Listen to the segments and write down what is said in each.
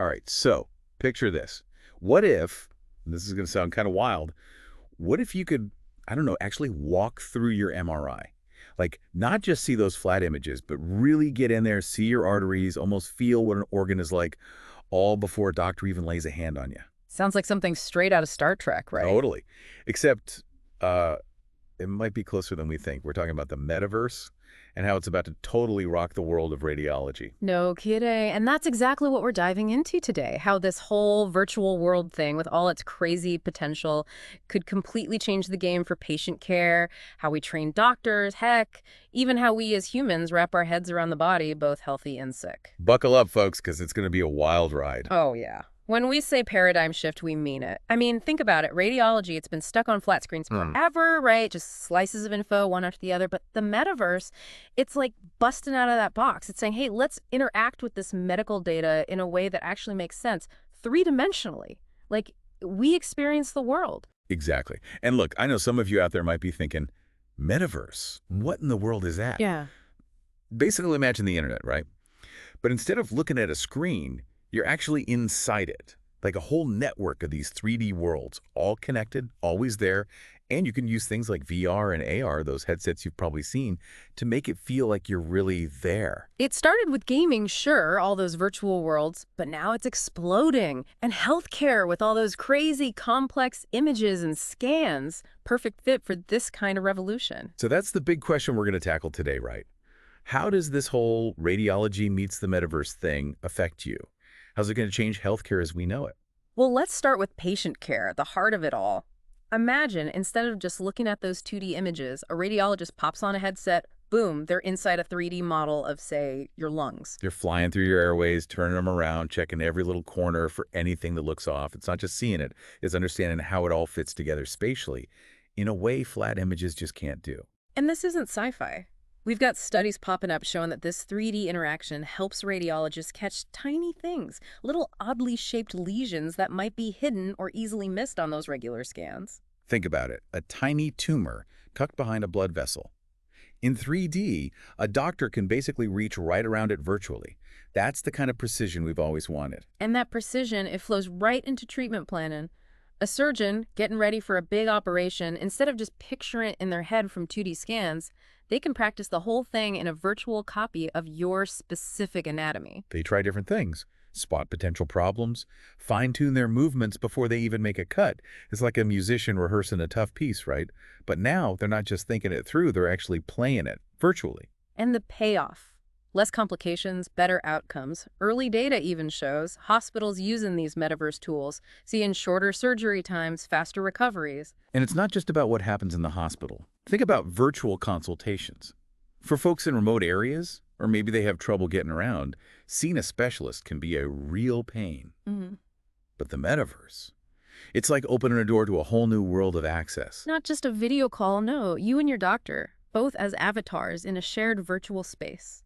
All right, so picture this. What if, and this is going to sound kind of wild, what if you could, I don't know, actually walk through your MRI? Like, not just see those flat images, but really get in there, see your arteries, almost feel what an organ is like, all before a doctor even lays a hand on you. Sounds like something straight out of Star Trek, right? Totally. Except uh, it might be closer than we think. We're talking about the metaverse and how it's about to totally rock the world of radiology. No kidding. And that's exactly what we're diving into today. How this whole virtual world thing, with all its crazy potential, could completely change the game for patient care, how we train doctors, heck, even how we as humans wrap our heads around the body, both healthy and sick. Buckle up, folks, because it's going to be a wild ride. Oh, yeah. When we say paradigm shift, we mean it. I mean, think about it. Radiology, it's been stuck on flat screens forever, right? Just slices of info, one after the other. But the metaverse, it's like busting out of that box. It's saying, hey, let's interact with this medical data in a way that actually makes sense, three-dimensionally. Like, we experience the world. Exactly. And look, I know some of you out there might be thinking, metaverse? What in the world is that? Yeah. Basically, imagine the internet, right? But instead of looking at a screen, you're actually inside it, like a whole network of these 3D worlds, all connected, always there, and you can use things like VR and AR, those headsets you've probably seen, to make it feel like you're really there. It started with gaming, sure, all those virtual worlds, but now it's exploding. And healthcare with all those crazy, complex images and scans, perfect fit for this kind of revolution. So that's the big question we're going to tackle today, right? How does this whole radiology meets the metaverse thing affect you? How's it going to change healthcare as we know it? Well, let's start with patient care, the heart of it all. Imagine, instead of just looking at those 2D images, a radiologist pops on a headset, boom, they're inside a 3D model of, say, your lungs. You're flying through your airways, turning them around, checking every little corner for anything that looks off. It's not just seeing it, it's understanding how it all fits together spatially in a way flat images just can't do. And this isn't sci-fi. We've got studies popping up showing that this 3D interaction helps radiologists catch tiny things, little oddly shaped lesions that might be hidden or easily missed on those regular scans. Think about it, a tiny tumor tucked behind a blood vessel. In 3D, a doctor can basically reach right around it virtually. That's the kind of precision we've always wanted. And that precision, it flows right into treatment planning. A surgeon getting ready for a big operation, instead of just picturing it in their head from 2D scans, they can practice the whole thing in a virtual copy of your specific anatomy. They try different things, spot potential problems, fine-tune their movements before they even make a cut. It's like a musician rehearsing a tough piece, right? But now they're not just thinking it through, they're actually playing it virtually. And the payoff. Less complications, better outcomes. Early data even shows hospitals using these metaverse tools, seeing shorter surgery times, faster recoveries. And it's not just about what happens in the hospital. Think about virtual consultations. For folks in remote areas, or maybe they have trouble getting around, seeing a specialist can be a real pain. But the metaverse, it's like opening a door to a whole new world of access. Not just a video call, no, you and your doctor, both as avatars in a shared virtual space.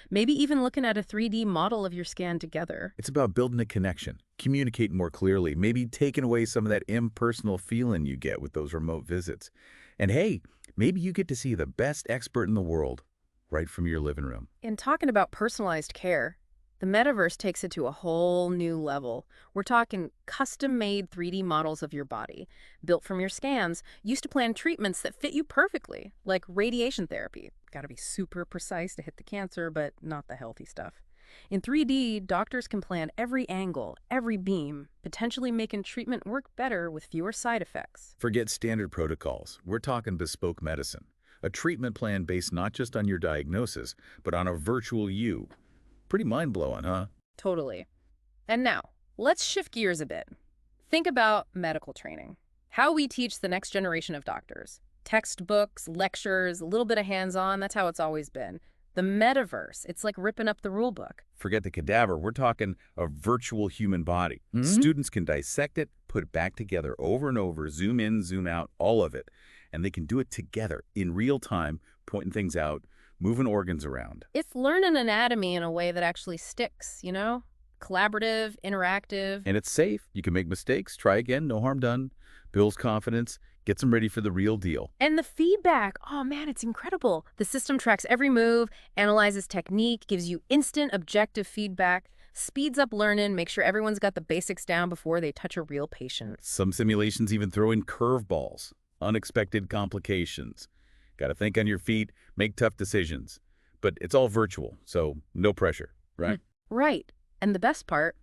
Maybe even looking at a 3D model of your scan together. It's about building a connection, communicating more clearly, maybe taking away some of that impersonal feeling you get with those remote visits. And hey, maybe you get to see the best expert in the world right from your living room. And talking about personalized care, the metaverse takes it to a whole new level. We're talking custom-made 3D models of your body, built from your scans, used to plan treatments that fit you perfectly, like radiation therapy. Got to be super precise to hit the cancer, but not the healthy stuff. In 3D, doctors can plan every angle, every beam, potentially making treatment work better with fewer side effects. Forget standard protocols. We're talking bespoke medicine. A treatment plan based not just on your diagnosis, but on a virtual you. Pretty mind-blowing, huh? Totally. And now, let's shift gears a bit. Think about medical training. How we teach the next generation of doctors. Textbooks, lectures, a little bit of hands-on, that's how it's always been. The metaverse, it's like ripping up the rule book. Forget the cadaver. We're talking a virtual human body. Students can dissect it, put it back together over and over, zoom in, zoom out, all of it. And they can do it together in real time, pointing things out, moving organs around. It's learning anatomy in a way that actually sticks, you know? Collaborative, interactive. And it's safe. You can make mistakes, try again, no harm done. Builds confidence, gets them ready for the real deal. And the feedback, oh man, it's incredible. The system tracks every move, analyzes technique, gives you instant objective feedback. Speeds up learning, make sure everyone's got the basics down before they touch a real patient. Some simulations even throw in curveballs, unexpected complications. Got to think on your feet, make tough decisions. But it's all virtual, so no pressure, right? Right. And the best part,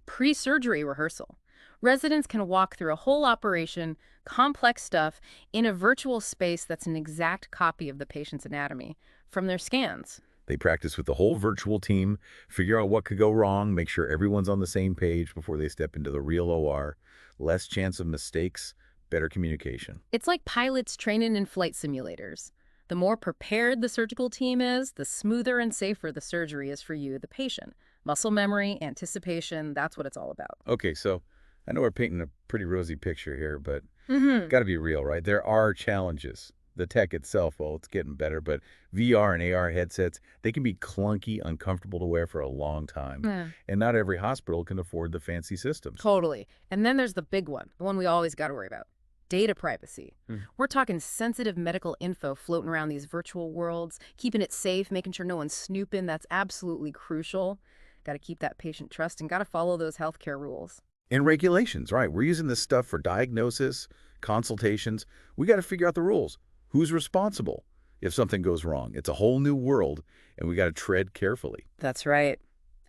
pre-surgery rehearsal. Residents can walk through a whole operation, complex stuff, in a virtual space that's an exact copy of the patient's anatomy from their scans. They practice with the whole virtual team, figure out what could go wrong, make sure everyone's on the same page before they step into the real OR. Less chance of mistakes, better communication. It's like pilots training in flight simulators. The more prepared the surgical team is, the smoother and safer the surgery is for you, the patient. Muscle memory, anticipation, that's what it's all about. Okay, so I know we're painting a pretty rosy picture here, but Mm-hmm. got to be real, right? There are challenges. The tech itself, well, it's getting better, but VR and AR headsets, they can be clunky, uncomfortable to wear for a long time. Yeah. And not every hospital can afford the fancy systems. Totally. And then there's the big one, the one we always got to worry about. Data privacy. Hmm. We're talking sensitive medical info floating around these virtual worlds, keeping it safe, making sure no one's snooping. That's absolutely crucial. Got to keep that patient trust and got to follow those healthcare rules. And regulations, right? We're using this stuff for diagnosis, consultations. We got to figure out the rules. Who's responsible if something goes wrong? It's a whole new world, and we got to tread carefully. That's right.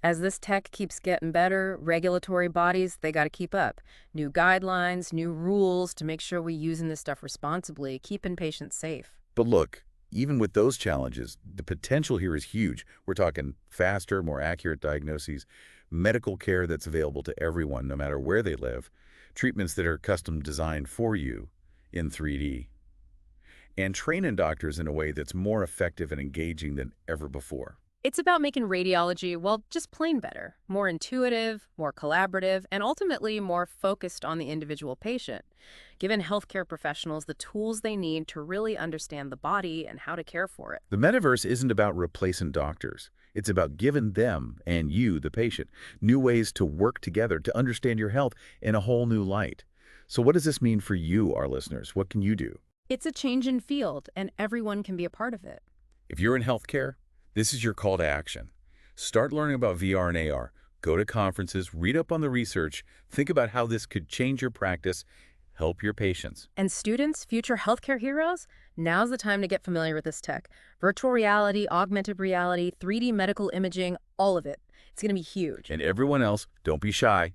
As this tech keeps getting better, regulatory bodies, they got to keep up. New guidelines, new rules to make sure we're using this stuff responsibly, keeping patients safe. But look, even with those challenges, the potential here is huge. We're talking faster, more accurate diagnoses, medical care that's available to everyone, no matter where they live, treatments that are custom designed for you in 3D, and training doctors in a way that's more effective and engaging than ever before. It's about making radiology, well, just plain better, more intuitive, more collaborative, and ultimately more focused on the individual patient, giving healthcare professionals the tools they need to really understand the body and how to care for it. The metaverse isn't about replacing doctors. It's about giving them, and you, the patient, new ways to work together to understand your health in a whole new light. So what does this mean for you, our listeners? What can you do? It's a change in field, and everyone can be a part of it. If you're in healthcare, this is your call to action. Start learning about VR and AR. Go to conferences, read up on the research, think about how this could change your practice, help your patients. And students, future healthcare heroes, now's the time to get familiar with this tech. Virtual reality, augmented reality, 3D medical imaging, all of it. It's going to be huge. And everyone else, don't be shy.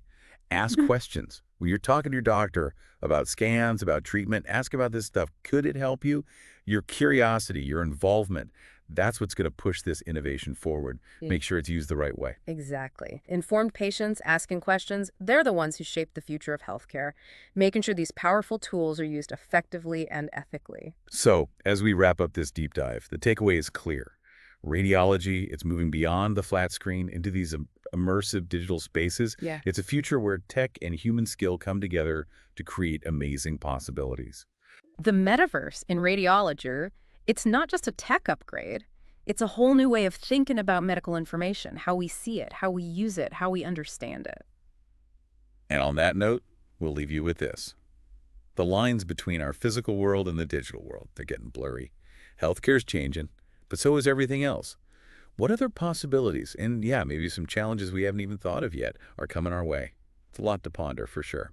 Ask questions. When you're talking to your doctor about scans, about treatment, ask about this stuff. Could it help you? Your curiosity, your involvement, that's what's going to push this innovation forward. Yeah. Make sure it's used the right way. Exactly. Informed patients asking questions, they're the ones who shape the future of healthcare, making sure these powerful tools are used effectively and ethically. So, as we wrap up this deep dive, the takeaway is clear. Radiology, it's moving beyond the flat screen into these immersive digital spaces. Yeah. It's a future where tech and human skill come together to create amazing possibilities. The metaverse in radiology, it's not just a tech upgrade. It's a whole new way of thinking about medical information, how we see it, how we use it, how we understand it. And on that note, we'll leave you with this. The lines between our physical world and the digital world, they're getting blurry. Healthcare's changing, but so is everything else. What other possibilities, and yeah, maybe some challenges we haven't even thought of yet, are coming our way? It's a lot to ponder for sure.